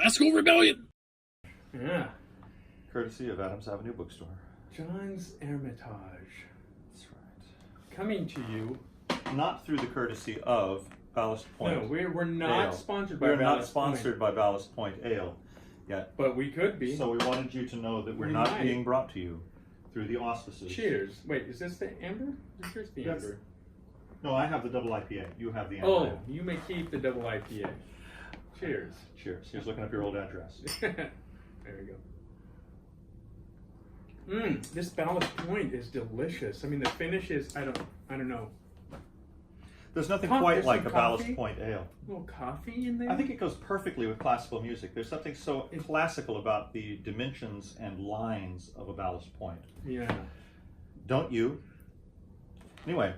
Classical Rebellion. Yeah. Courtesy of Adams Avenue Bookstore. John's Hermitage. That's right. Coming to you. Not through the courtesy of Ballast Point. No, we're not Ale. sponsored by We're Ballast not sponsored by Ballast Point Ale yet. But we could be. So we wanted you to know that we're We not might. being brought to you through the auspices. Cheers. Wait, is this the amber? Here's the Yes. amber. No, I have the double IPA. You have the amber. Oh, you may keep the double IPA. Cheers. Cheers. Here's looking up your old address. There you go. This Ballast Point is delicious. I mean, the finish is, I don't know. There's nothing There's quite like some a Ballast coffee? Point ale. A little coffee in there? I think it goes perfectly with classical music. There's something so classical about the dimensions and lines of a Ballast Point. Yeah. Don't you? Anyway,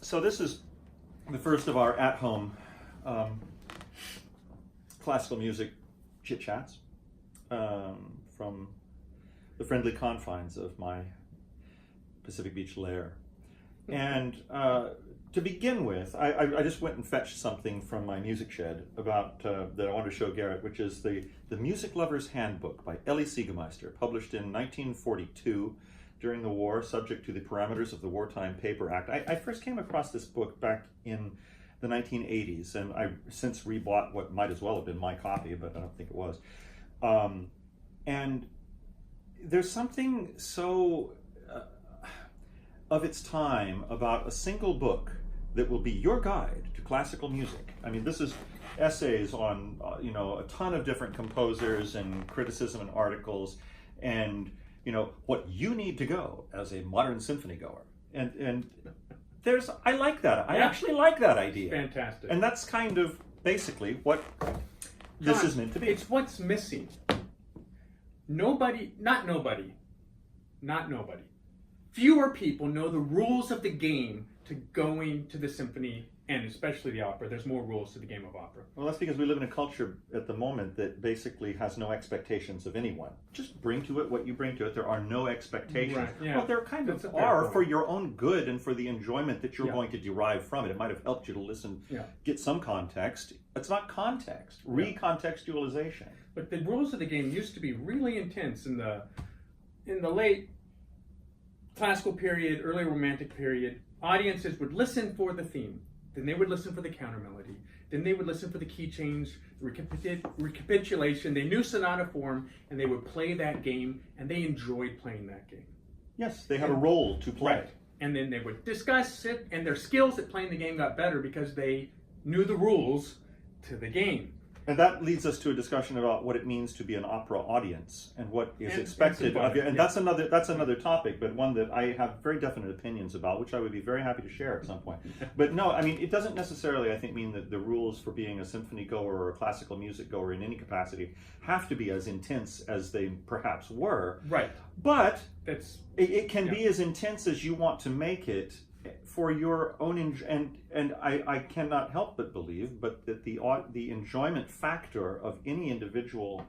so this is the first of our at-home classical music chit-chats from the friendly confines of my Pacific Beach lair. And to begin with, I just went and fetched something from my music shed about that I wanted to show Garrett, which is the Music Lover's Handbook by Elie Siegemeister, published in 1942 during the war, subject to the parameters of the Wartime Paper Act. I first came across this book back in the 1980s, and I've since rebought what might as well have been my copy, but I don't think it was. And there's something so of its time about a single book that will be your guide to classical music. I mean, this is essays on a ton of different composers and criticism and articles, and what you need to go as a modern symphony goer. And I like that. I actually like that idea. Fantastic. And that's kind of basically what this is meant to be. It's what's missing. Not nobody. Fewer people know the rules of the game to going to the symphony and especially the opera. There's more rules to the game of opera. Well, that's because we live in a culture at the moment that basically has no expectations of anyone. Just bring to it what you bring to it. There are no expectations. Right, yeah. Well, there kind That's of a fair are point. for your own good and for the enjoyment that you're Yeah. going to derive from it. It might have helped you to listen, Yeah. get some context. It's not context, recontextualization. But the rules of the game used to be really intense in the late classical period, early romantic period. Audiences would listen for the theme. Then they would listen for the counter melody. Then they would listen for the key change, recapitulation. They knew sonata form, and they would play that game, and they enjoyed playing that game. Yes, they have a role to play. Right. And then they would discuss it, and their skills at playing the game got better because they knew the rules to the game. And that leads us to a discussion about what it means to be an opera audience and what is expected of you. And that's another topic, but one that I have very definite opinions about, which I would be very happy to share at some point. But no, I mean, it doesn't necessarily, I think, mean that the rules for being a symphony goer or a classical music goer in any capacity have to be as intense as they perhaps were. Right. But it can yeah. be as intense as you want to make it for your own and I cannot help but believe, but that the enjoyment factor of any individual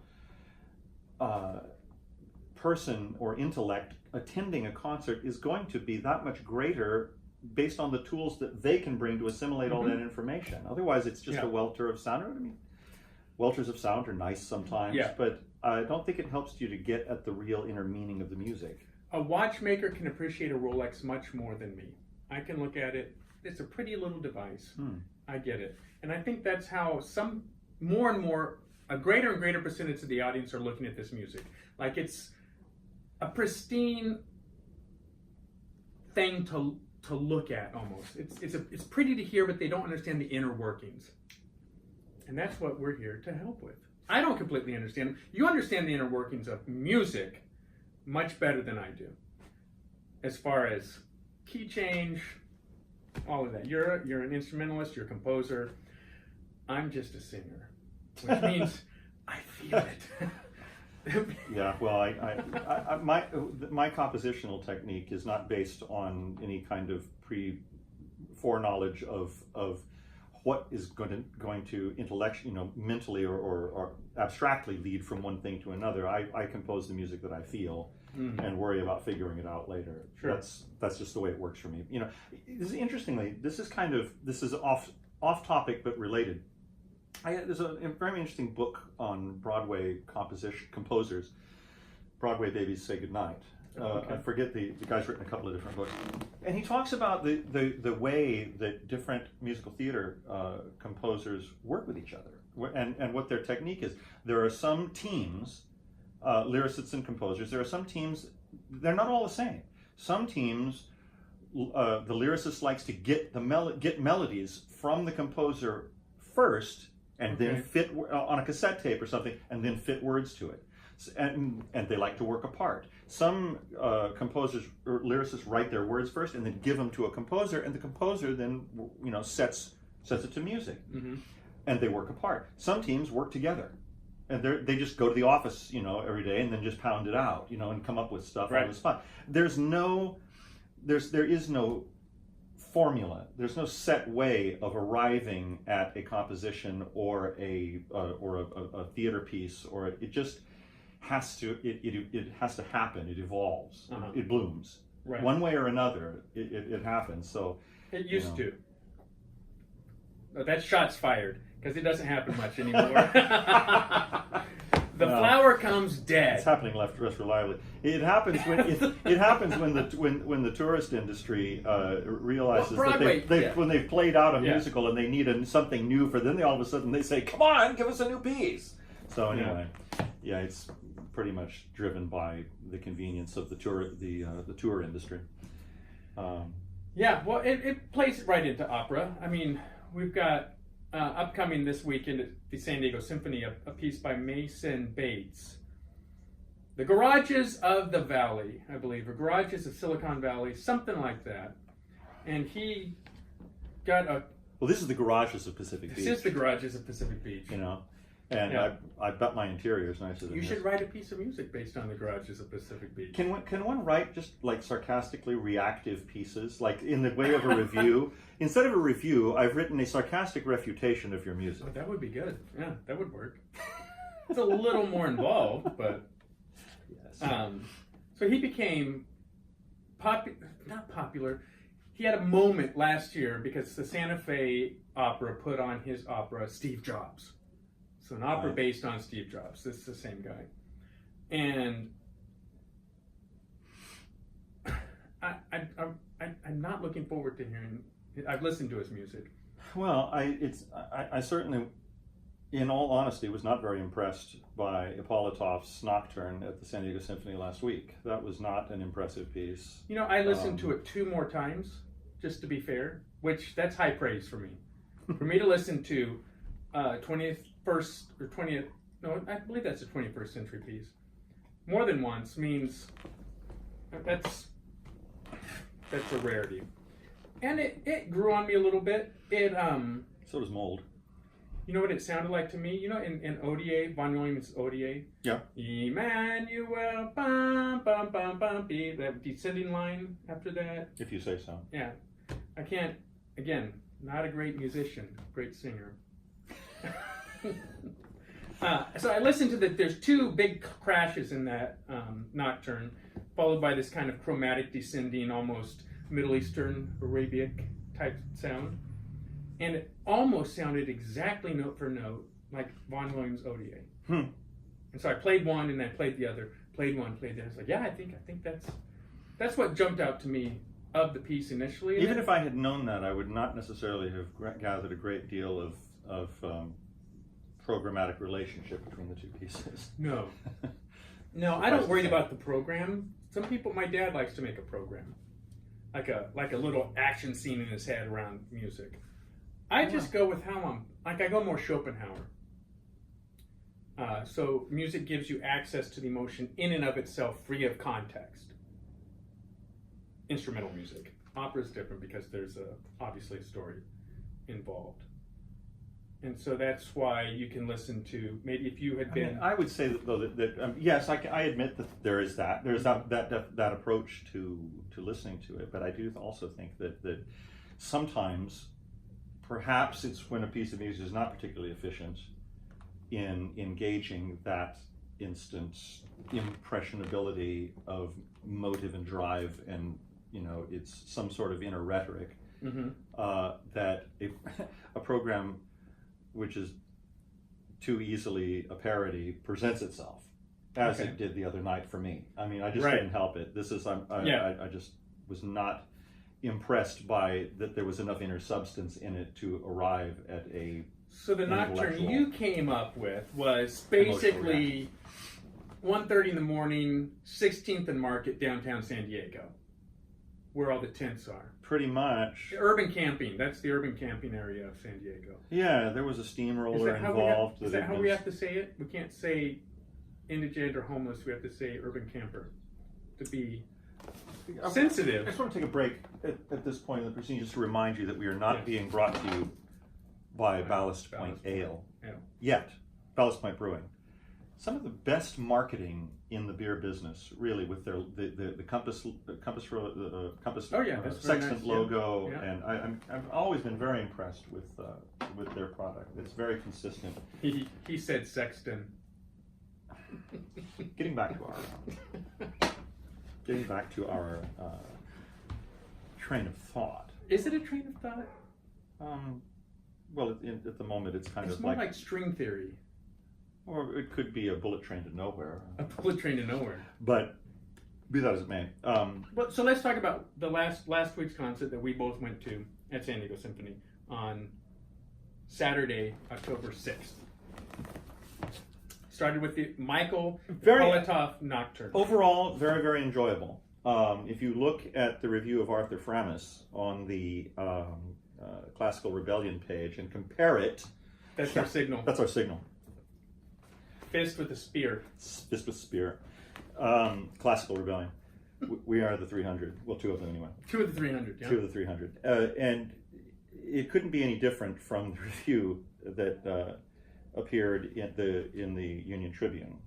person or intellect attending a concert is going to be that much greater based on the tools that they can bring to assimilate all that information. Otherwise, it's just a welter of sound. I mean, welters of sound are nice sometimes, but I don't think it helps you to get at the real inner meaning of the music. A watchmaker can appreciate a Rolex much more than me. I can look at it. It's a pretty little device. I get it. And I think that's how a greater and greater percentage of the audience are looking at this music. Like it's a pristine thing to look at almost. It's pretty to hear, but they don't understand the inner workings. And that's what we're here to help with. I don't completely understand them. You understand the inner workings of music much better than I do. As far as key change, all of that. You're an instrumentalist, you're a composer. I'm just a singer, which means I feel it. Yeah, well, my compositional technique is not based on any kind of foreknowledge of what is going to intellectually, mentally or abstractly lead from one thing to another. I compose the music that I feel. And worry about figuring it out later. Sure. That's just the way it works for me. Interestingly, this is off topic but related. There's a very interesting book on Broadway composers. Broadway Babies Say Goodnight. Okay. I forget the guy's written a couple of different books, and he talks about the way that different musical theater composers work with each other, and what their technique is. There are some teams, lyricists and composers. There are some teams, they're not all the same. Some teams, the lyricist likes to get melodies from the composer first, and then fit on a cassette tape or something, and then fit words to it. And they like to work apart. Some composers or lyricists write their words first and then give them to a composer, and the composer then sets it to music, and they work apart. Some teams work together, and they just go to the office every day and then just pound it out and come up with stuff on the spot. There is no formula. There's no set way of arriving at a composition or a theater piece, or it just has to happen. It evolves. It blooms. One way or another. It happens. So it used to. That shot's fired, because it doesn't happen much anymore. The flower comes dead. It's happening less reliably. It happens when it happens when the tourist industry realizes that when they've played out a musical and they need something new for them, they all of a sudden they say, "Come on, give us a new piece." So anyway, it's pretty much driven by the convenience of the tour industry. Well, it plays right into opera. I mean, we've got upcoming this weekend at the San Diego Symphony a piece by Mason Bates, The Garages of the Valley, I believe, or Garages of Silicon Valley, something like that. And he got Well, this is the Garages of Pacific Beach. This is the Garages of Pacific Beach. And I bet my interior is nicer than You this. should write a piece of music based on the Garages of Pacific Beach. Can one write just like sarcastically reactive pieces, like in the way of a review? Instead of a review, I've written a sarcastic refutation of your music. Oh, that would be good. Yeah, that would work. It's a little more involved, but yes. So he became not popular. He had a moment last year because the Santa Fe Opera put on his opera Steve Jobs. So an opera based on Steve Jobs. This is the same guy. And I'm not looking forward to hearing. I've listened to his music. Well, I certainly, in all honesty, was not very impressed by Ippolitov's Nocturne at the San Diego Symphony last week. That was not an impressive piece. I listened to it 2 more times, just to be fair, which that's high praise for me. For me to listen to 21st or 20th, no, I believe that's a 21st century piece, more than once means that's a rarity. And it grew on me a little bit. So does Mold. You know what it sounded like to me? In Oda, Von Williams' Oda? Yeah. Emmanuel, bum, bum, bum, bum, beep, that descending line after that. If you say so. Yeah. I can't, again, not a great musician, great singer. So I listened to there's 2 big crashes in that nocturne, followed by this kind of chromatic descending, almost Middle Eastern, Arabic type sound. And it almost sounded exactly note for note like Von Williams' Oda. And so I played one and I played the other, played one, played the other. I was like, yeah, I think that's what jumped out to me of the piece initially. Even if I had known that, I would not necessarily have gathered a great deal of programmatic relationship between the 2 pieces. No, I don't worry about the program. Some people, my dad likes to make a program, like a little action scene in his head around music. I just go with how I go more Schopenhauer. So music gives you access to the emotion in and of itself, free of context. Instrumental music. Opera is different because there's obviously a story involved. And so that's why you can listen to, maybe if you had been... I would say that yes, I admit that there's that approach to listening to it, but I do also think that sometimes, perhaps it's when a piece of music is not particularly efficient in engaging that instant impressionability of motive and drive, and it's some sort of inner rhetoric, that a program which is too easily a parody presents itself, as Okay. it did the other night for me. I mean, I just Right. couldn't help it. This is I just was not impressed by that there was enough inner substance in it to arrive at a So the nocturne intellectual- you came up with was basically 1:30 in the morning, 16th and Market, downtown San Diego, where all the tents are. pretty much. Urban camping. That's the urban camping area of San Diego. Yeah, there was a steamroller involved. Is that how we have to say it? We can't say indigent or homeless. We have to say urban camper to be sensitive. I just want to take a break at this point in the proceeding just to remind you that we are not Yes. being brought to you by Ballast Point Ballast Point Ale Ale. yet. Ballast Point Brewing. Some of the best marketing in the beer business, really, with their the compass that's very sextant nice, logo, yeah. and I've always been very impressed with their product. It's very consistent. He said sexton. Getting back to our train of thought. Is it a train of thought? Well, at the moment, it's kind It's of more like, like string theory. or it could be a bullet train to nowhere. A bullet train to nowhere. But be that as it may, But so let's talk about the last week's concert that we both went to at San Diego Symphony on Saturday, October 6th. Started with the Michael Politoff Nocturne. overall, very, very enjoyable. If you look at the review of Arthur Framis on the Classical Rebellion page and compare it, That's our signal. that's our signal. Fist with a spear. Fist with spear. Classical Rebellion. We are the 300. Well, two of them anyway. 2 of the 300, yeah. 2 of the 300. And it couldn't be any different from the review that appeared in the Union Tribune,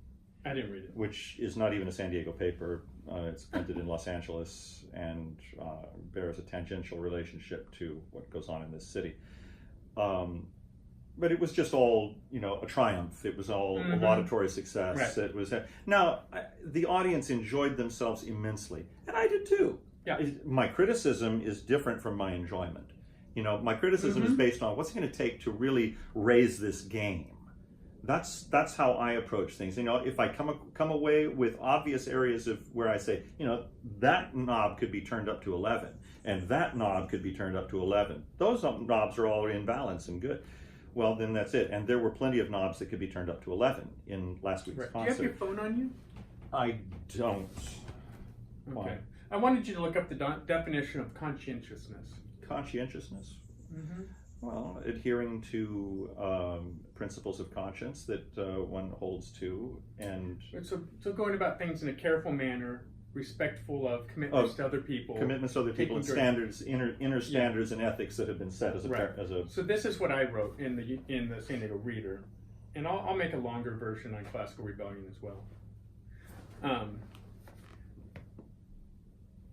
I didn't read it. which is not even a San Diego paper. It's printed in Los Angeles and bears a tangential relationship to what goes on in this city. But it was just all, a triumph. It was all a laudatory success. Right. It was now the audience enjoyed themselves immensely, and I did too. Yeah. My criticism is different from my enjoyment. My criticism is based on what's it going to take to really raise this game. That's how I approach things. If I come away with obvious areas of where I say, that knob could be turned up to 11, and that knob could be turned up to 11. Those knobs are all in balance and good. Well, then that's it. And there were plenty of knobs that could be turned up to 11 in last week's Right. Do concert. you have your phone on you? I don't. Why? Okay. I wanted you to look up the definition of conscientiousness. Conscientiousness. Mm-hmm. Well, adhering to principles of conscience that one holds to, and So going about things in a careful manner, respectful of commitments to other people. commitments to other people, and taking standards, inner standards and ethics that have been set as a Right. as a. So this is what I wrote in the San Diego Reader, and I'll make a longer version on Classical Rebellion as well.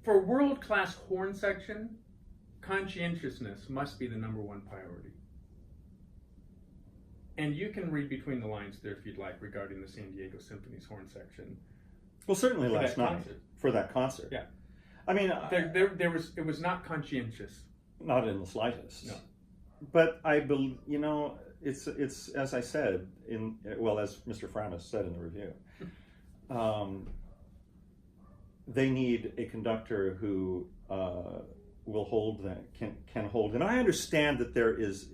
For world-class horn section, conscientiousness must be the #1 priority. And you can read between the lines there if you'd like regarding the San Diego Symphony's horn section. Well, certainly For last that night concert. for that concert. Yeah. I mean, It was not conscientious. not in the slightest. No. But I believe, it's as I said as Mr. Framis said in the review. They need a conductor who will hold that can hold. And I understand that there's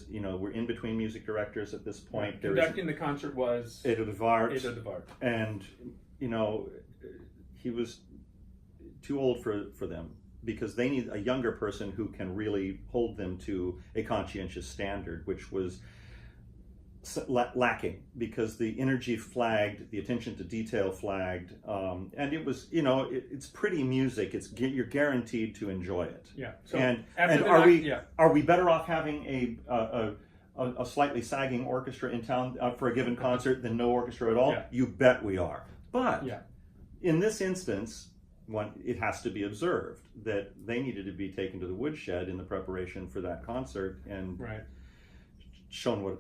we're in between music directors at this point. Conducting the concert was Edo de Vaart, and he was too old for them, because they need a younger person who can really hold them to a conscientious standard, which was lacking, because the energy flagged, the attention to detail flagged, and it was it's pretty music. You're guaranteed to enjoy it. Yeah. So and after are we better off having a slightly sagging orchestra in town for a given concert than no orchestra at all? Yeah. You bet we are. But Yeah. in this instance, it has to be observed that they needed to be taken to the woodshed in the preparation for that concert and Right.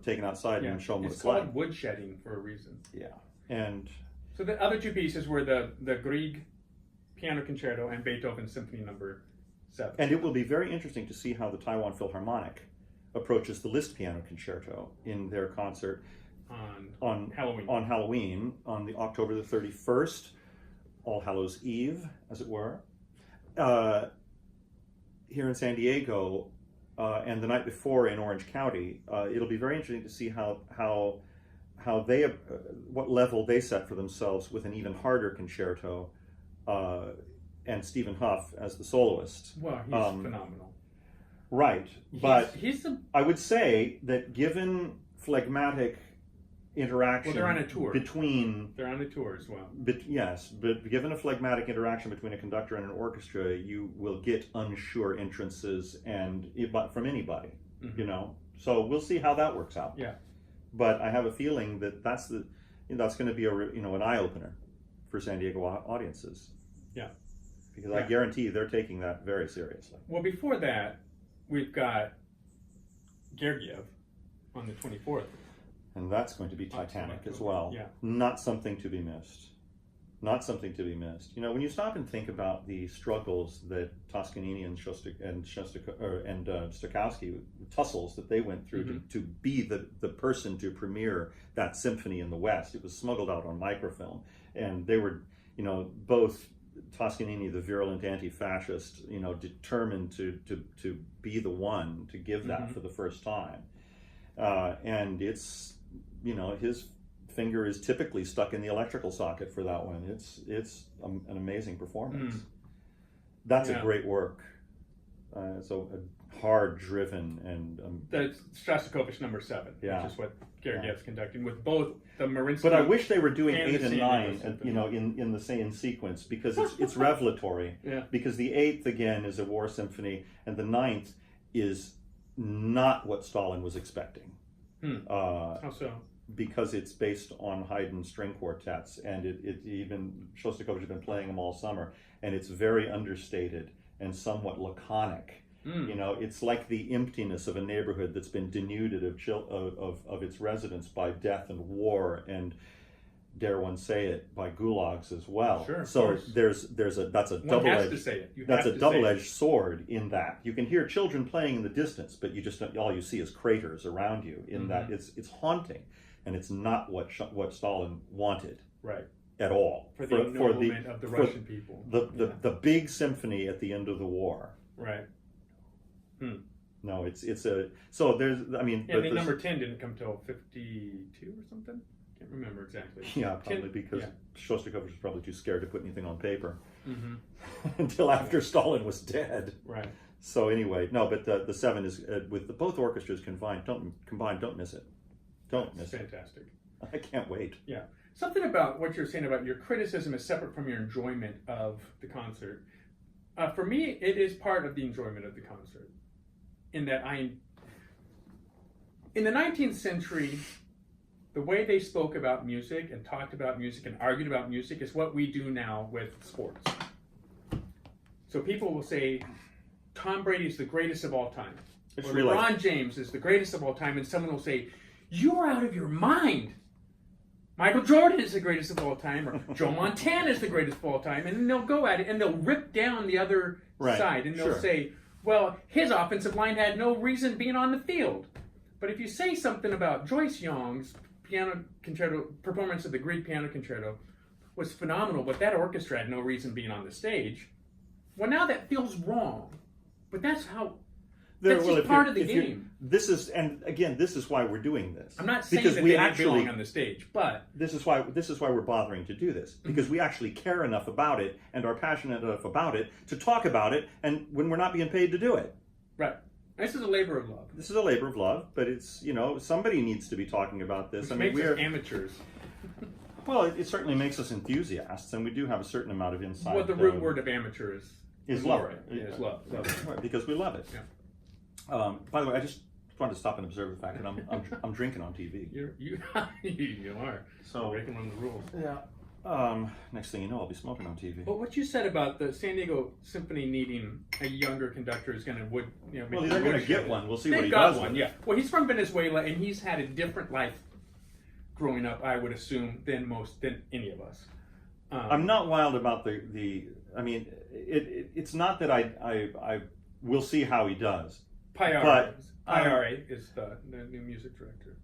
taken outside Yeah. and shown what It's it's called like. woodshedding for a reason. Yeah, and So the other two pieces were the Grieg Piano Concerto and Beethoven Symphony No. 7. and it will be very interesting to see how the Taiwan Philharmonic approaches the Liszt Piano Concerto in their concert. on Halloween. On Halloween, on the October the 31st, All Hallows Eve, as it were, here in San Diego, and the night before in Orange County. It'll be very interesting to see how they what level they set for themselves with an even harder concerto, and Stephen Huff as the soloist. Well, he's phenomenal. Right, but I would say that given phlegmatic interaction, they're on a tour. They're on a tour as well. Yes, but given a phlegmatic interaction between a conductor and an orchestra, you will get unsure entrances from anybody, So we'll see how that works out. Yeah. But I have a feeling that that's going to be an eye opener for San Diego audiences. Yeah. Because I guarantee they're taking that very seriously. Well, before that, we've got Gergiev on the 24th. And that's going to be titanic as well. Yeah. Not something to be missed. Not something to be missed. When you stop and think about the struggles that Toscanini and Stokowski, tussles that they went through to be the person to premiere that symphony in the West. It was smuggled out on microfilm. And they were, both Toscanini, the virulent anti-fascist, determined to be the one to give that for the first time. And it's, his finger is typically stuck in the electrical socket for that one. It's an amazing performance. That's a great work. So a hard-driven and that's Shostakovich number 7, which is what Gergiev's conducting with both the Mariinsky. But I wish they were doing 8 and 9, in the same sequence, because it's revelatory. Because the 8th again is a war symphony, and the 9th is not what Stalin was expecting. How so? Because it's based on Haydn's string quartets, and it even Shostakovich has been playing them all summer, and it's very understated and somewhat laconic. It's like the emptiness of a neighborhood that's been denuded of its residents by death and war, and dare one say it, by gulags as well. Sure, so that's a double-edged sword in that you can hear children playing in the distance, but all you see is craters around you. In that it's haunting, and it's not what Stalin wanted. Right. At all. For the ennoblement of the Russian people. The big symphony at the end of the war. Right. No, it's a so there's the number 10 didn't come till 52 or something. Can't remember exactly. Yeah, probably because Shostakovich was probably too scared to put anything on paper until after Stalin was dead. Right. So anyway, no, but the 7 is with both orchestras combined. Don't miss it. Don't miss it. Fantastic. I can't wait. Yeah. Something about what you're saying about your criticism is separate from your enjoyment of the concert. For me, it is part of the enjoyment of the concert. In that in the 19th century, the way they spoke about music and talked about music and argued about music is what we do now with sports. So people will say, Tom Brady is the greatest of all time. Or LeBron James is the greatest of all time. And someone will say, you're out of your mind. Michael Jordan is the greatest of all time, or Joe Montana is the greatest of all time, and then they'll go at it and they'll rip down the other side, and they'll say, well, his offensive line had no reason being on the field. But if you say something about Joyce Young's piano concerto performance of the Grieg piano concerto was phenomenal, but that orchestra had no reason being on the stage, well, now that feels wrong. But that's how. That's just part of the game. This is why we're doing this. I'm not saying that they don't belong on the stage, but this is why we're bothering to do this, because we actually care enough about it and are passionate enough about it to talk about it, and when we're not being paid to do it. Right. This is a labor of love. This is a labor of love, but it's somebody needs to be talking about this. Which makes us amateurs. Well, it certainly makes us enthusiasts, and we do have a certain amount of insight. Well, the root word of amateur is love. Is love. Right, because we love it. Yeah. By the way, I just wanted to stop and observe the fact that I'm drinking on TV. You are. So breaking one of the rules. Yeah. Next thing you know, I'll be smoking on TV. But what you said about the San Diego Symphony needing a younger conductor is going to well, they're going to get one. We'll see what he does. They've got one. Yeah. Well, he's from Venezuela, and he's had a different life growing up, I would assume, than any of us. I'm not wild about the. I mean, it's not that I will see how he does. Pyare is the new music director.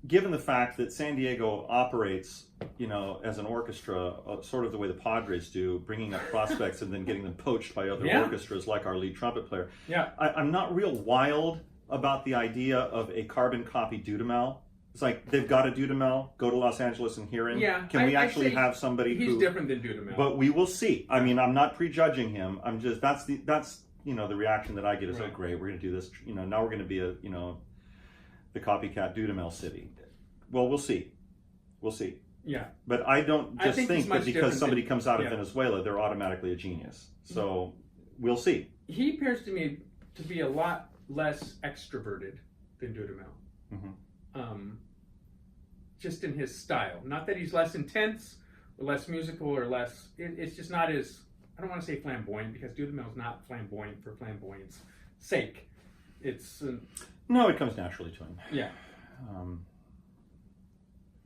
given the fact that San Diego operates, as an orchestra, sort of the way the Padres do, bringing up prospects and then getting them poached by other orchestras, like our lead trumpet player. Yeah. I'm not real wild about the idea of a carbon copy Dudamel. It's like, they've got a Dudamel, go to Los Angeles and hear him. Yeah, Can we actually have somebody he's different than Dudamel. But we will see. I mean, I'm not prejudging him. I'm just, that's the reaction that I get is, oh great, we're going to do this. Now we're going to be the copycat Dudamel city. Well, we'll see. We'll see. Yeah. But I don't just think that because somebody comes out of yeah. Venezuela, they're automatically a genius. So we'll see. He appears to me to be a lot less extroverted than Dudamel. Mm-hmm. Just in his style. Not that he's less intense or less musical or less... it's just not as... I don't want to say flamboyant, because Dudamel's not flamboyant for flamboyant's sake. It's... no, it comes naturally to him. Yeah.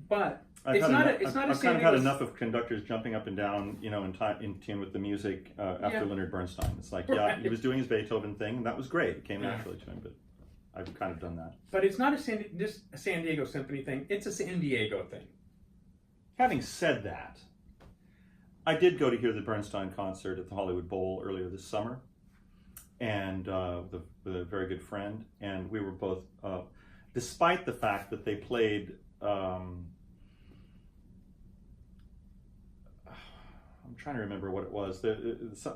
But I've it's not a I've kind of had enough of conductors jumping up and down, in tune with the music after Leonard Bernstein. It's like, he was doing his Beethoven thing, and that was great. It came naturally to him, but I've kind of done that. But it's not a San Diego Symphony thing. It's a San Diego thing. Having said that, I did go to hear the Bernstein concert at the Hollywood Bowl earlier this summer, and with a very good friend, and we were both, despite the fact that they played, I'm trying to remember what it was.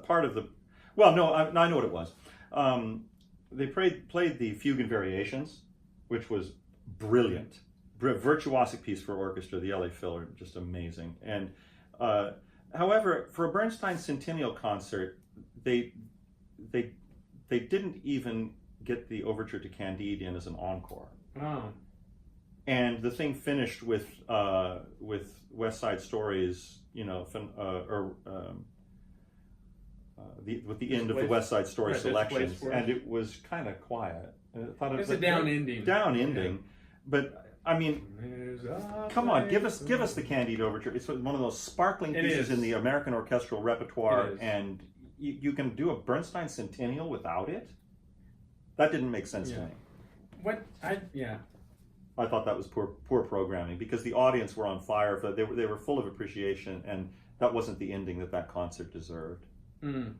Part of the, well, no, I know what it was. They played the Fugue and Variations, which was brilliant, virtuosic piece for orchestra. The LA Phil are just amazing. And however, for a Bernstein Centennial concert, they didn't even get the overture to Candide in as an encore. Oh. And the thing finished with West Side Story's, with the end of the West Side Story selections, and it was kind of quiet. I thought it was a down ending. Down ending, but I mean, come on, give us the Candide overture. It's one of those sparkling pieces in the American orchestral repertoire, and you can do a Bernstein Centennial without it. That didn't make sense to me. I thought that was poor programming, because the audience were on fire. They were full of appreciation, and that wasn't the ending that concert deserved. Mm.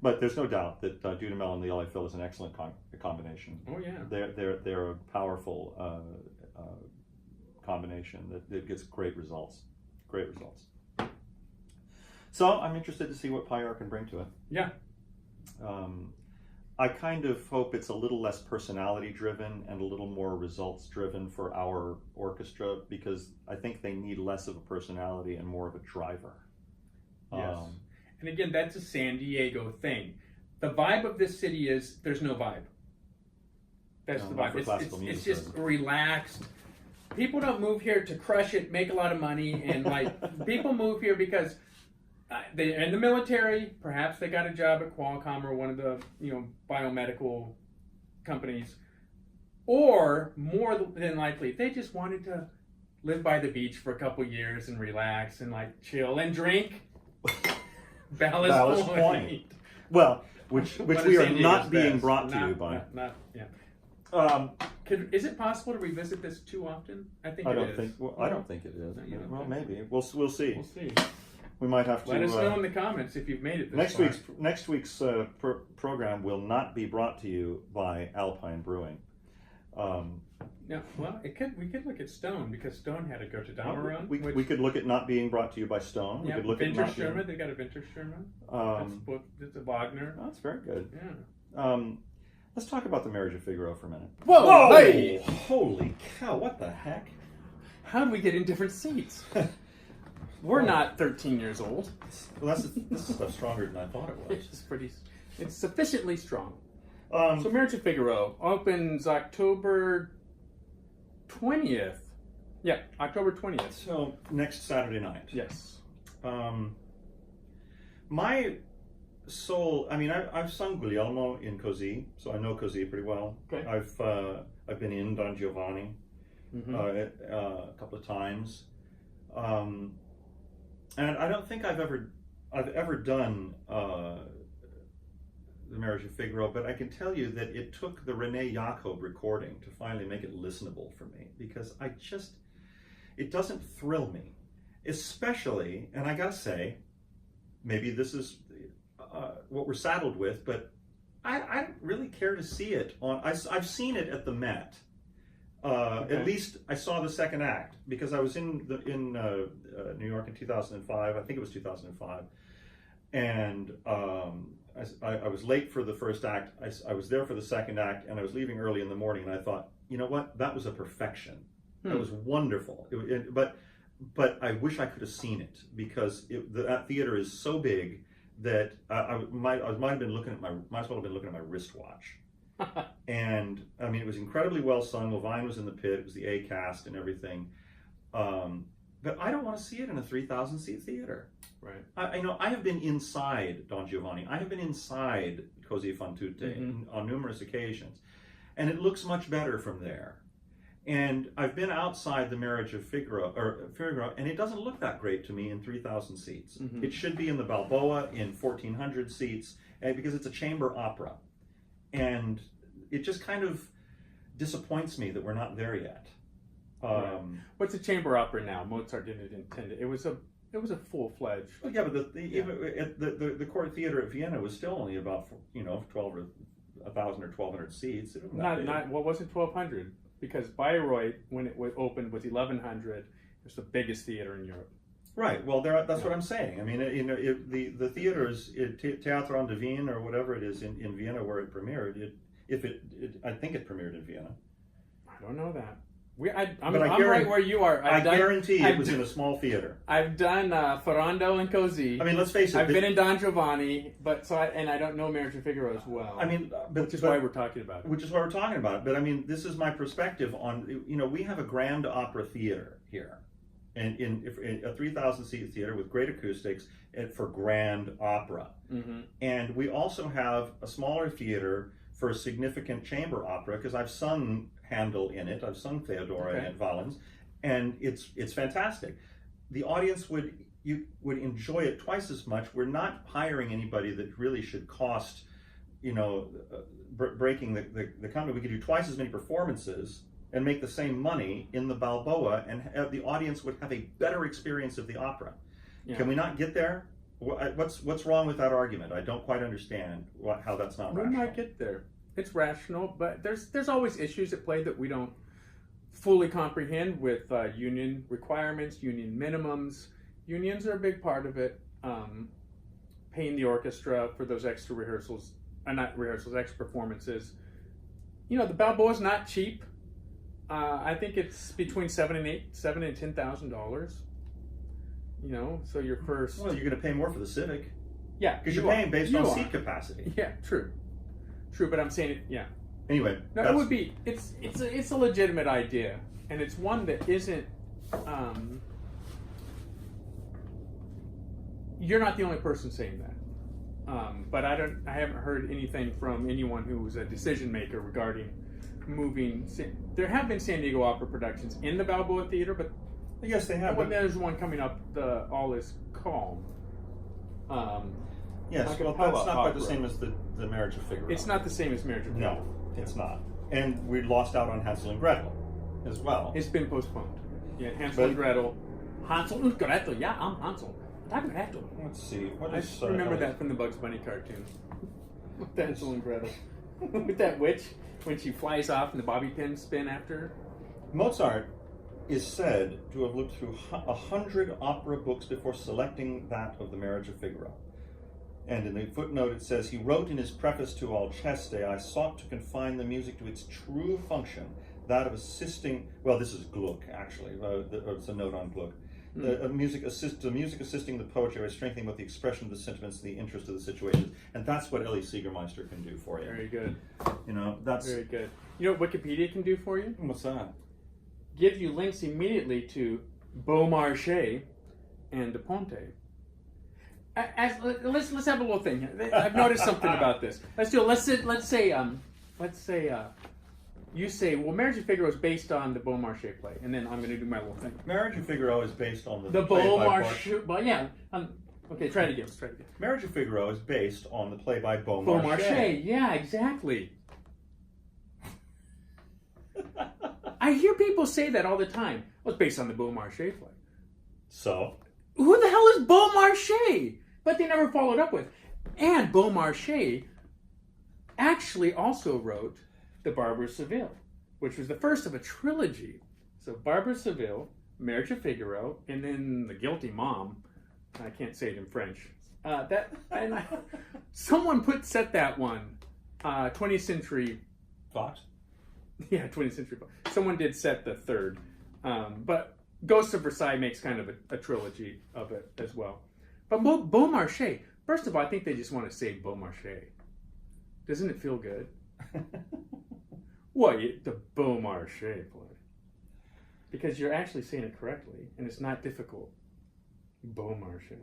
But there's no doubt that Dudamel and the LA Phil is an excellent combination. Oh yeah, they're a powerful combination that gets great results. Great results. So I'm interested to see what Pyar can bring to it. Yeah. I kind of hope it's a little less personality driven and a little more results driven for our orchestra, because I think they need less of a personality and more of a driver. Yes. And again, that's a San Diego thing. The vibe of this city is there's no vibe. That's the vibe. It's just relaxed. People don't move here to crush it, make a lot of money, and people move here because they're in the military. Perhaps they got a job at Qualcomm or one of the biomedical companies, or more than likely they just wanted to live by the beach for a couple years and relax and chill and drink. Ballast Point. Well, which we are not being brought to you by. Is it possible to revisit this too often? I don't think it is. Well, maybe we'll see. We'll see. We might have to let us know in the comments if you've made it this far. Next week's program will not be brought to you by Alpine Brewing. Yeah, well, we could look at Stone, because Stone had to go to Dameron. We could look at not being brought to you by Stone. Yeah, we could look Winter at Sherman. They got a Winter Sherman. It's a Wagner. Oh, that's very good. Yeah. Let's talk about the Marriage of Figaro for a minute. Whoa! Hey! Holy cow! What the heck? How did we get in different seats? We're not 13 years old. Well, this is stuff stronger than I thought it was. It's sufficiently strong. So Marriage of Figaro opens October 20th. Yeah, October 20th. So next Saturday night. Yes. My soul. I mean, I've sung Guglielmo in Così, so I know Così pretty well. Okay. I've been in Don Giovanni a couple of times, and I don't think I've ever done the Marriage of Figaro, but I can tell you that it took the Rene Jacob recording to finally make it listenable for me, because it doesn't thrill me, especially, and I gotta say, maybe this is what we're saddled with, but I don't really care to see it on. I've seen it at the Met. Okay. At least I saw the second act, because I was in New York in 2005. I think it was 2005, and I was late for the first act. I was there for the second act, and I was leaving early in the morning. And I thought, you know what? That was a perfection. That was wonderful. But I wish I could have seen it, because that theater is so big that I might as well have been looking at my wristwatch. And I mean, it was incredibly well sung. Levine was in the pit. It was the A cast and everything. But I don't want to see it in a 3,000 seat theater. Right. I have been inside Don Giovanni. I have been inside Così fan tutte on numerous occasions, and it looks much better from there. And I've been outside the Marriage of Figaro, and it doesn't look that great to me in 3,000 seats. It should be in the Balboa in 1,400 seats, because it's a chamber opera. And it just kind of disappoints me that we're not there yet. Right. What's a chamber opera now? Mozart didn't intend it. It was a full-fledged. Well, yeah, but the court theater at Vienna was still only about 12 or 1,000 or 1,200 seats. What wasn't 1,200? Because Bayreuth, when it opened, was 1,100. It was the biggest theater in Europe. Right. Well, that's what I'm saying. I mean, the theaters, Theater an der Wien or whatever it is in Vienna where it premiered. I think it premiered in Vienna. I don't know that. I'm right where you are. I guarantee it was in a small theater. I've done Ferrando and Così. I mean, let's face it. I've been in Don Giovanni, and I don't know Marriage of Figaro as well. I mean, which is why we're talking about it. Which is why we're talking about it. But I mean, this is my perspective on. We have a grand opera theater here, and in a 3,000 seat theater with great acoustics for grand opera, and we also have a smaller theater for a significant chamber opera, because I've sung Handel in it, I've sung Theodora and Valens, and it's fantastic. The audience would enjoy it twice as much. We're not hiring anybody that really should cost, breaking the company. We could do twice as many performances and make the same money in the Balboa, and the audience would have a better experience of the opera. Yeah. Can we not get there? What's wrong with that argument? I don't quite understand how that's not rational. We might get there. It's rational, but there's always issues at play that we don't fully comprehend with union requirements, union minimums. Unions are a big part of it. Paying the orchestra for those extra rehearsals, extra performances. The Balboa's not cheap. I think it's between $7,000 and $10,000. So your first. Well, you're going to pay more for the Civic. Yeah, because you're paying based on seat capacity. Yeah, true, but I'm saying it. Yeah. Anyway, no, it would be. It's a legitimate idea, and it's one that isn't. You're not the only person saying that, but I haven't heard anything from anyone who was a decision maker regarding moving. There have been San Diego Opera productions in the Balboa Theater, but. Yes, they have. When there's one coming up, the All Is Calm. Yes, like well, that's not quite the same as the Marriage of Figaro. It's not the same as Marriage of Figaro. No, it's not. And we lost out on Hansel and Gretel as well. It's been postponed. Yeah, Hansel and Gretel. Hansel and Gretel. Yeah, I'm Hansel. I'm Gretel. Let's see. I remember that from the Bugs Bunny cartoon. With Hansel and Gretel. With that witch when she flies off and the bobby pins spin after her. Mozart is said to have looked through 100 opera books before selecting that of the Marriage of Figaro. And in the footnote it says, he wrote in his preface to Alceste, I sought to confine the music to its true function, that of assisting, well, this is Gluck, actually, it's a note on Gluck. The music assisting the poetry by strengthening both the expression of the sentiments and the interest of the situation. And that's what Elie Siegermeister can do for you. Very good. That's... Very good. You know what Wikipedia can do for you? What's that? Give you links immediately to Beaumarchais and De Ponte. Let's have a little thing. I've noticed something about this. Let's say you say, well, Marriage of Figaro is based on the Beaumarchais play, and then I'm going to do my little thing. Marriage of Figaro is based on the Beaumarchais. Well, yeah. Okay, try it again. Let's try it again. Marriage of Figaro is based on the play by Beaumarchais. Beaumarchais. Yeah, exactly. I hear people say that all the time. Well, it's based on the Beaumarchais play. So? Who the hell is Beaumarchais? But they never followed up with. And Beaumarchais actually also wrote The Barber of Seville, which was the first of a trilogy. So Barber of Seville, Marriage of Figaro, and then The Guilty Mom. I can't say it in French. Someone set that one. 20th Century Fox? Yeah, 20th Century Fox. Someone did set the third. But Ghosts of Versailles makes kind of a trilogy of it as well. But Beaumarchais, first of all, I think they just want to say Beaumarchais. Doesn't it feel good? What, the Beaumarchais play? Because you're actually saying it correctly, and it's not difficult. Beaumarchais.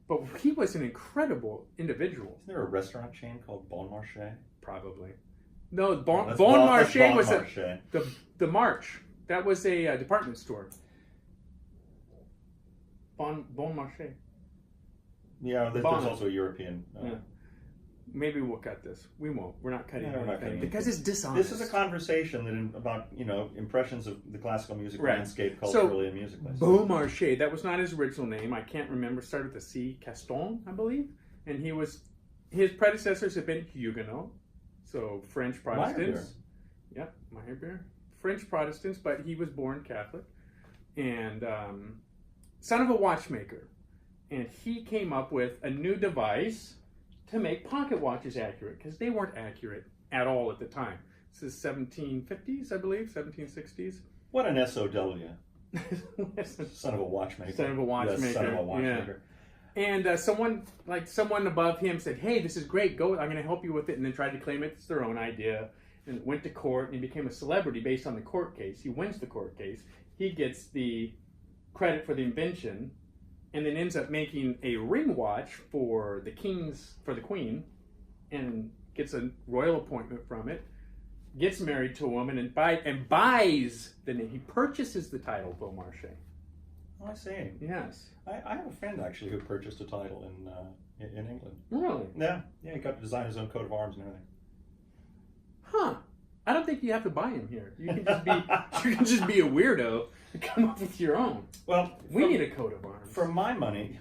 But he was an incredible individual. Isn't there a restaurant chain called Beaumarchais? Probably. No, Beaumarchais was the March. That was a department store. Beaumarchais. Yeah, there's also a European. Yeah. Maybe we'll cut this. We won't. We're not cutting anything because anything. It's dishonest. This is a conversation about impressions of the classical music landscape culturally and musically. Beaumarchais, that was not his original name. I can't remember. Started with a C. Caston, I believe. And his predecessors have been Huguenot, so French Protestants. Yep, Meyerbeer. French Protestants, but he was born Catholic, and son of a watchmaker. And he came up with a new device to make pocket watches accurate, because they weren't accurate at all at the time. This is 1750s, I believe, 1760s. What an SOW. Son of a watchmaker. Son of a watchmaker. Yes, son of a watchmaker. Yeah. And someone above him said, "Hey, this is great. Go, I'm going to help you with it," and then tried to claim it's their own idea. And went to court, and he became a celebrity based on the court case. He wins the court case. He gets the credit for the invention, and then ends up making a ring watch for the Queen, and gets a royal appointment from it. Gets married to a woman and buys the name. He purchases the title Beaumarchais. Oh, I see. Yes. I have a friend actually who purchased a title in England. Really? Yeah. He got to design his own coat of arms and everything. Huh. I don't think you have to buy him here. You can just be a weirdo and come up with your own. Well, we need a coat of arms. For my money,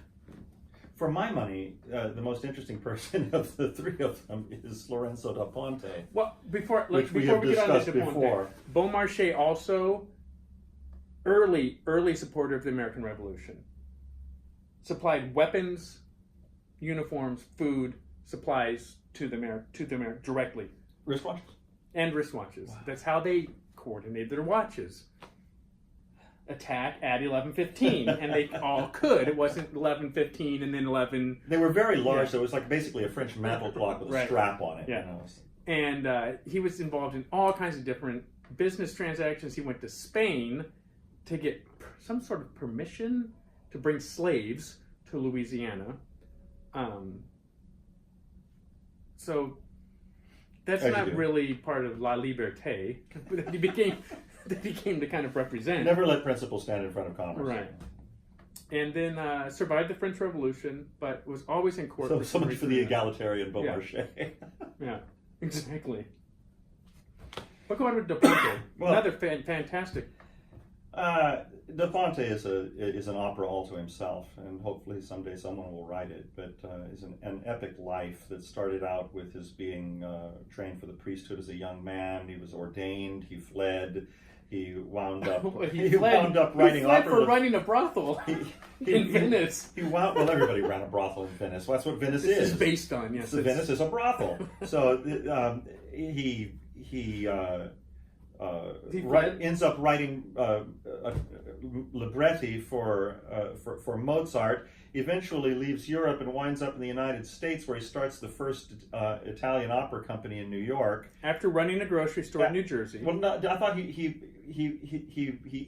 the most interesting person of the three of them is Lorenzo da Ponte. Well, before we get on to Da Ponte, Beaumarchais also early supporter of the American Revolution. Supplied weapons, uniforms, food, supplies to the American directly. Wristwatches? And wristwatches. Wow. That's how they coordinated their watches. Attack at 11:15, and they all could. It wasn't 11:15 and then 11. They were very large, so it was like basically a French mantle clock with a strap on it. Yeah. And he was involved in all kinds of different business transactions. He went to Spain to get some sort of permission to bring slaves to Louisiana. So that's not really part of La Liberté that he became to kind of represent. Never let principle stand in front of commerce. Right. And then survived the French Revolution, but was always in court. So much for the egalitarian Beaumarchais. Yeah, exactly. But go on with Da Ponte. Another fantastic. Da Ponte is an opera all to himself, and hopefully someday someone will write it. But is an epic life that started out with his being trained for the priesthood as a young man. He was ordained. He fled. He wound up. wound up writing opera. For running a brothel in Venice. Well, everybody ran a brothel in Venice. Well, that's what Venice is. This is based on, yes. Venice is a brothel. So he ends up writing libretti for Mozart. Eventually leaves Europe and winds up in the United States, where he starts the first Italian opera company in New York. After running a grocery store in New Jersey. Well, no, I thought he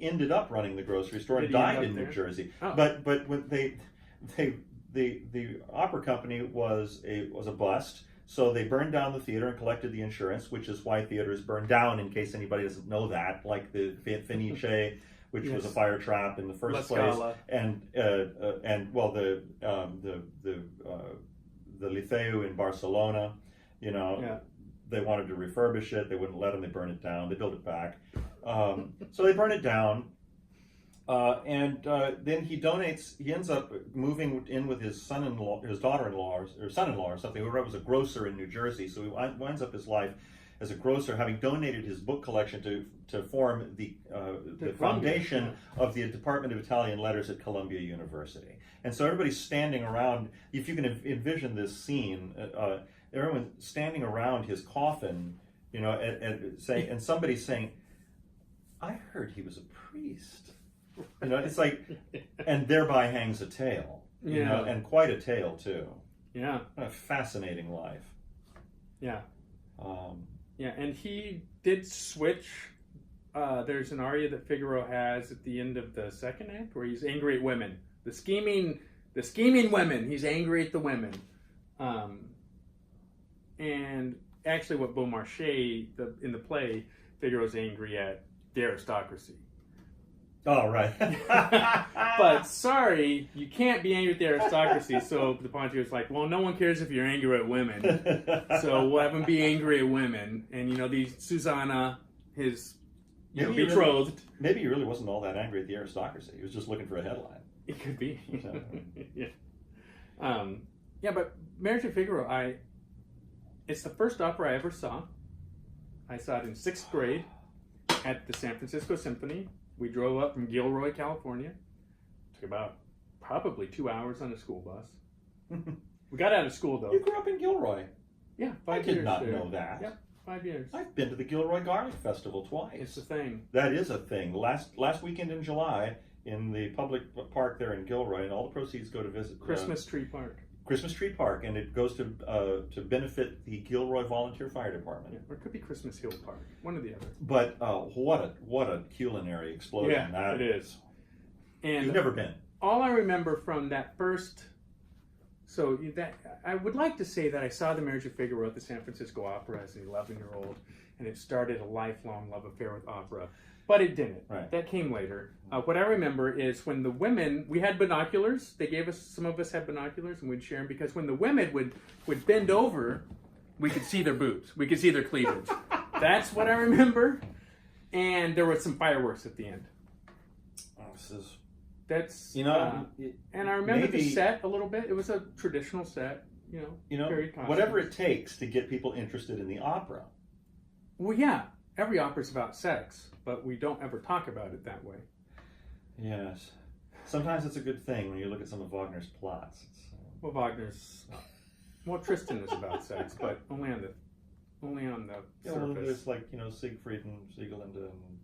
ended up running the grocery store and died in New Jersey. Oh. But when the opera company was a bust. So they burned down the theater and collected the insurance, which is why theaters burn down, in case anybody doesn't know that, like the Fenice which Yes. was a fire trap in the La first place, Scala. and well, the Liceu in Barcelona, you know, Yeah. they wanted to refurbish it. They wouldn't let them. They burned it down. They built it back. So they burn it down. And then he donates. He ends up moving in with his son-in-law, his daughter-in-law, or son-in-law, or something. Who was a grocer in New Jersey. So he winds up his life as a grocer, having donated his book collection to form the foundation of the Department of Italian Letters at Columbia University. And so everybody's standing around. If you can envision this scene, everyone standing around his coffin, you know, and somebody's saying, "I heard he was a priest." You know, it's like, and thereby hangs a tale, you know, and quite a tale too. Yeah. What a fascinating life. Yeah. Yeah, and he did switch. There's an aria that Figaro has at the end of the second act where he's angry at women. The scheming women. He's angry at the women. And actually what Beaumarchais, in the play, Figaro's angry at the aristocracy. Oh, right. But sorry, you can't be angry at the aristocracy. So the Pontiff was like, well, no one cares if you're angry at women. So we'll have him be angry at women. And, you know, Susanna, his betrothed. Maybe he really wasn't all that angry at the aristocracy. He was just looking for a headline. It could be. Yeah. Yeah, but Marriage of Figaro, it's the first opera I ever saw. I saw it in 6th grade at the San Francisco Symphony. We drove up from Gilroy, California. Took about probably 2 hours on a school bus. We got out of school though. You grew up in Gilroy. Yeah, 5 I years. did not there. know that. Yep, 5 years. I've been to the Gilroy Garlic Festival twice. It's a thing. That is a thing. Last weekend in July, in the public park there in Gilroy, and all the proceeds go to visit Christmas Tree Park. Christmas Tree Park, and it goes to benefit the Gilroy Volunteer Fire Department. Yeah, or it could be Christmas Hill Park, one or the other. But what a culinary explosion that it is. And you've never been. All I remember from that first, I would like to say that I saw The Marriage of Figaro at the San Francisco Opera as an 11-year-old, and it started a lifelong love affair with opera. But it didn't. Right. That came later. What I remember is when the women, we had binoculars. They gave us, some of us had binoculars, and we'd share them because when the women would bend over, we could see their boobs. We could see their cleavage. That's what I remember. And there were some fireworks at the end. Oh, this is... That's, you know, and I remember the set a little bit. It was a traditional set, very whatever it takes to get people interested in the opera. Well, yeah, every opera's about sex, but we don't ever talk about it that way. Yes. Sometimes it's a good thing when you look at some of Wagner's plots. Well, Tristan is about sex, but only on the surface. Well, it's like, Siegfried and Sieglinde, and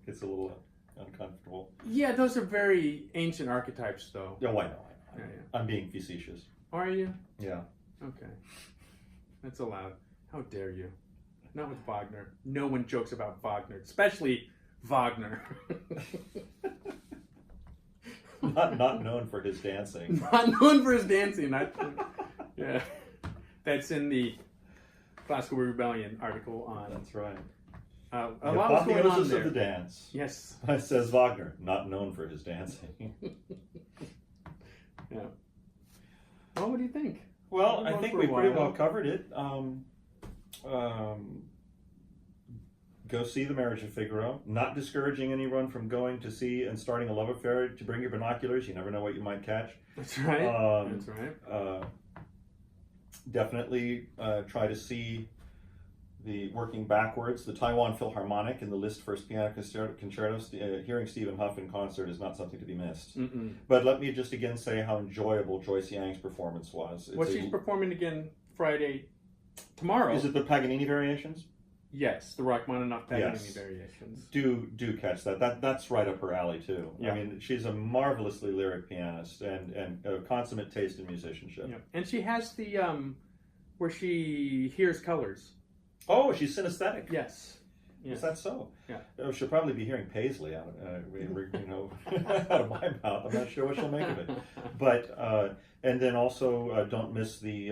gets a little uncomfortable. Yeah, those are very ancient archetypes, though. Oh, I know. Yeah. I'm being facetious. Are you? Yeah. Okay. That's allowed. How dare you? Not with Wagner. No one jokes about Wagner, especially Wagner. Not known for his dancing. Not known for his dancing. Yeah. That's in the Classical Rebellion article on... That's right. A lot was going on there. Of the dance. Yes. Says Wagner, not known for his dancing. Yeah. Well, what do you think? Well, I think we pretty well covered it. Go see The Marriage of Figaro. Not discouraging anyone from going to see and starting a love affair. To bring your binoculars, you never know what you might catch. That's right. That's right. Definitely try to see working backwards, the Taiwan Philharmonic and the Liszt First Piano Concertos. Hearing Stephen Huff in concert is not something to be missed. Mm-mm. But let me just again say how enjoyable Joyce Yang's performance was. She's performing again tomorrow. Is it the Paganini variations? Yes, the Rachmaninoff Paganini variations. Do catch that. That's right up her alley too. Yeah. I mean, she's a marvelously lyric pianist and a consummate taste in musicianship. Yeah. And she has the where she hears colors. Oh, she's synesthetic. Yes. Is that so? Yeah. Oh, she'll probably be hearing Paisley out of my mouth. I'm not sure what she'll make of it. But and then also don't miss the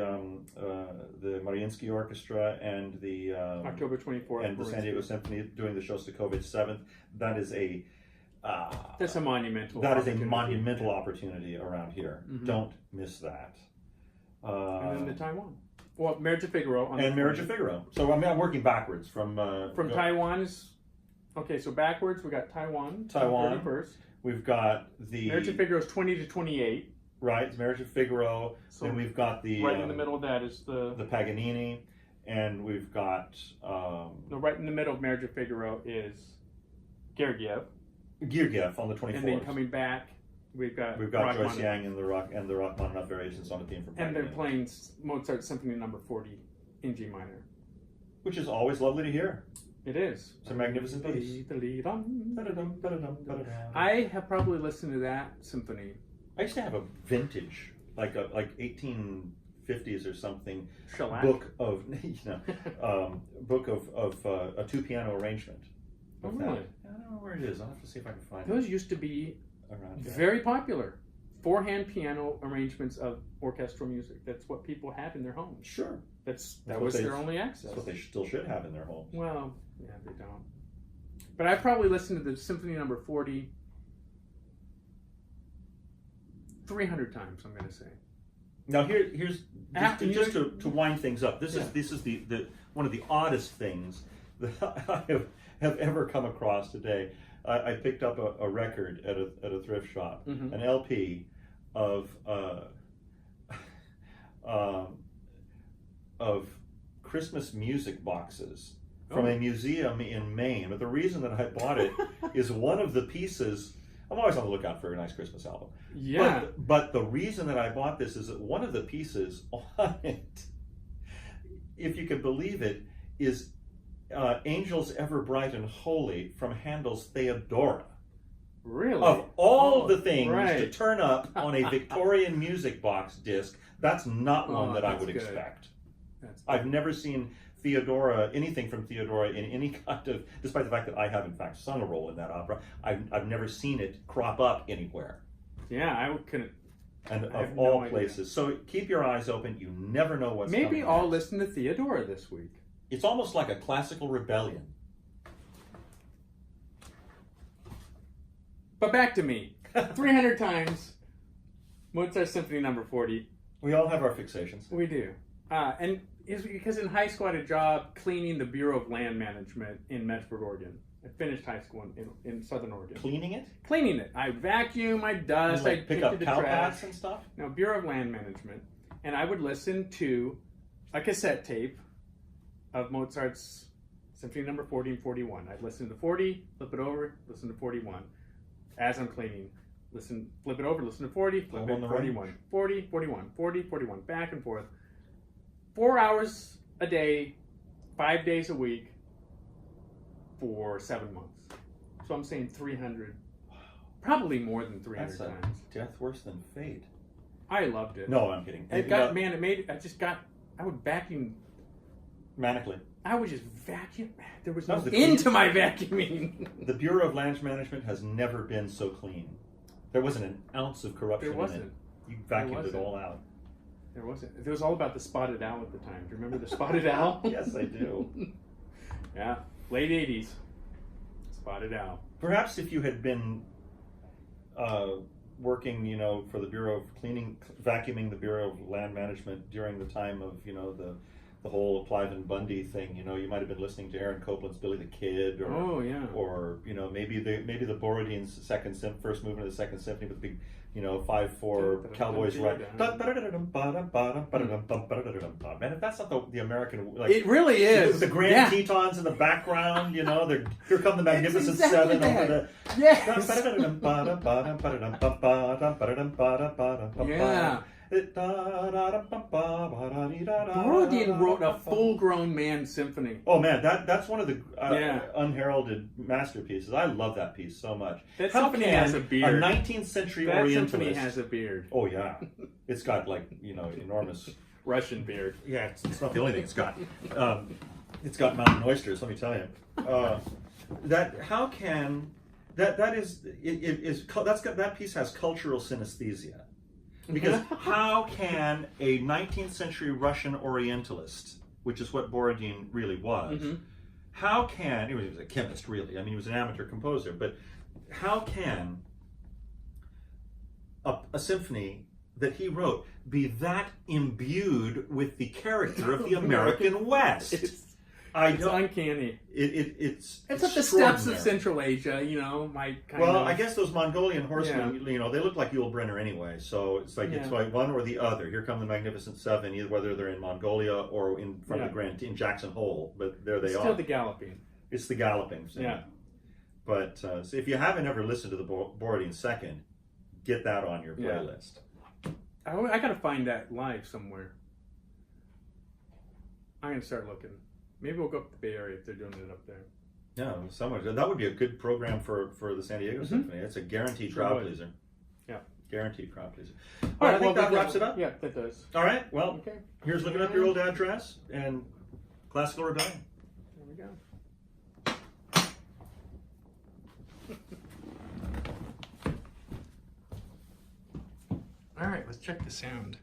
Mariinsky Orchestra and the October 24th and the San Diego Symphony doing the Shostakovich 7th. That is a That's a monumental. That is a opportunity. monumental opportunity around here. Mhm. Don't miss that. And then the Taiwan. Well, Marriage of Figaro. And Marriage of Figaro. So I'm working backwards from Taiwan is okay. So backwards, we got Taiwan. Taiwan. 31st. We've got the Marriage of Figaro is 20 to 28. right. It's Marriage of Figaro. So then we've got the right in the middle of that is the Paganini, and we've got no, right in the middle of Marriage of Figaro is Gergiev, Gergiev on the 24th. and then coming back, we've got Joyce Rachmaninoff. Yang and the Rachmaninoff variations on the theme from And they're Paganini, playing Mozart Symphony Number 40 in G minor. which is always lovely to hear. It is. It's a magnificent piece. I have probably listened to that symphony. I used to have a vintage, like 1850s or something, Shellac. book of book of a two piano arrangement. Oh, of really? that. I don't know where it is. I'll have to see if I can find Those it used to be around here. very popular. Four-hand piano arrangements of orchestral music. That's what people had in their homes. Sure. That what was they- their only access. That's what they still should have in their homes. Well, yeah, they don't. But I probably listened to the Symphony Number 40 300 times, I'm going to say. Now here's After just to wind things up. This is the one of the oddest things that I have ever come across today. I picked up a record at a thrift shop, Mhm. an LP of Christmas music boxes from a museum in Maine. But the reason that I bought it is one of the pieces. I'm always on the lookout for a nice Christmas album. Yeah. But the reason that I bought this is that one of the pieces on it, if you can believe it, is Angels Ever Bright and Holy from Handel's Theodora. Really? Of all the things to right. turn up on a Victorian music box disc, that's not one that I that's would good. expect. That's I've never seen Theodora, anything from Theodora in any kind of, despite the fact that I have in fact sung a role in that opera, I've never seen it crop up anywhere. Yeah, I couldn't. And I have of no all idea. places. So keep your eyes open. You never know what's coming Maybe I'll next. listen to Theodora this week. It's almost like a classical rebellion. But back to me. 300 times Mozart Symphony Number 40. We all have our fixations. We do. And it's because in high school I had a job cleaning the Bureau of Land Management in Medford, Oregon. I finished high school in Southern Oregon. Cleaning it? Cleaning it. I vacuum, I dust, Like I pick pick up the cow trash. pats and stuff? No, Bureau of Land Management. And I would listen to a cassette tape of Mozart's Symphony Number 40 and 41. I'd listen to 40, flip it over, listen to 41. As I'm cleaning, flip it over, listen to 40, flip All it, on the 41. range. 40, 41, 40, 41, back and forth. 4 hours a day, 5 days a week for 7 months. So I'm saying 300, probably more than 300 That's a times. death worse than fate. I loved it. No, I'm kidding. I would vacuum. Manically. I would just vacuum. There was That no was the end clean- to my vacuuming. The Bureau of Land Management has never been so clean. There wasn't an ounce of corruption There wasn't. in it. You vacuumed it wasn't. all out. There wasn't. It was all about the spotted owl at the time. Do you remember the spotted owl? Yes, I do. Yeah, late 80s. Spotted owl. Perhaps if you had been working, for the Bureau of vacuuming the Bureau of Land Management during the time of, the whole Clive and Bundy thing, you might have been listening to Aaron Copland's Billy the Kid, or Oh yeah. or maybe the Borodin's first movement of the Second Symphony with the big 5/4 Cowboys right. Man, if that's not the American, like, It really is. the Grand Yeah. Tetons in the background, here come the Magnificent It's exactly Seven over the. Yes. Yeah. Borodin wrote a full-grown man symphony. Oh man, that's one of the Yeah. unheralded masterpieces. I love that piece so much. That How symphony can has a beard. A 19th century That Orientalist. symphony has a beard. Oh yeah, it's got enormous. Russian beard. Yeah, it's not the only thing it's got. It's got mountain oysters. Let me tell you. That piece has cultural synesthesia. Because how can a 19th century Russian Orientalist, which is what Borodin really was, how can, he was a chemist really, I mean he was an amateur composer, but how can a symphony that he wrote be that imbued with the character of the American West? It's uncanny. It's It's at the steppes of extraordinary. Central Asia, you know, my kind Well, of... I guess those Mongolian horsemen, you know, they look like Yul Brynner anyway. So it's like one or the other. Here come the Magnificent Seven, either whether they're in Mongolia or in front of the Grand in Jackson Hole. But there they are. Still the galloping. It's the galloping. So. Yeah. But so if you haven't ever listened to the Borodin Second, get that on your playlist. I gotta find that live somewhere. I'm gonna start looking. Maybe we'll go up to the Bay Area if they're doing it up there. Yeah, somewhere. That would be a good program for the San Diego Symphony. It's a guaranteed crowd pleaser. Yeah. Guaranteed crowd pleaser. All right, I think that wraps it up. Yeah, that does. All right, well, Okay. here's looking up your old address and Classical Rebellion. There we go. All right, let's check the sound.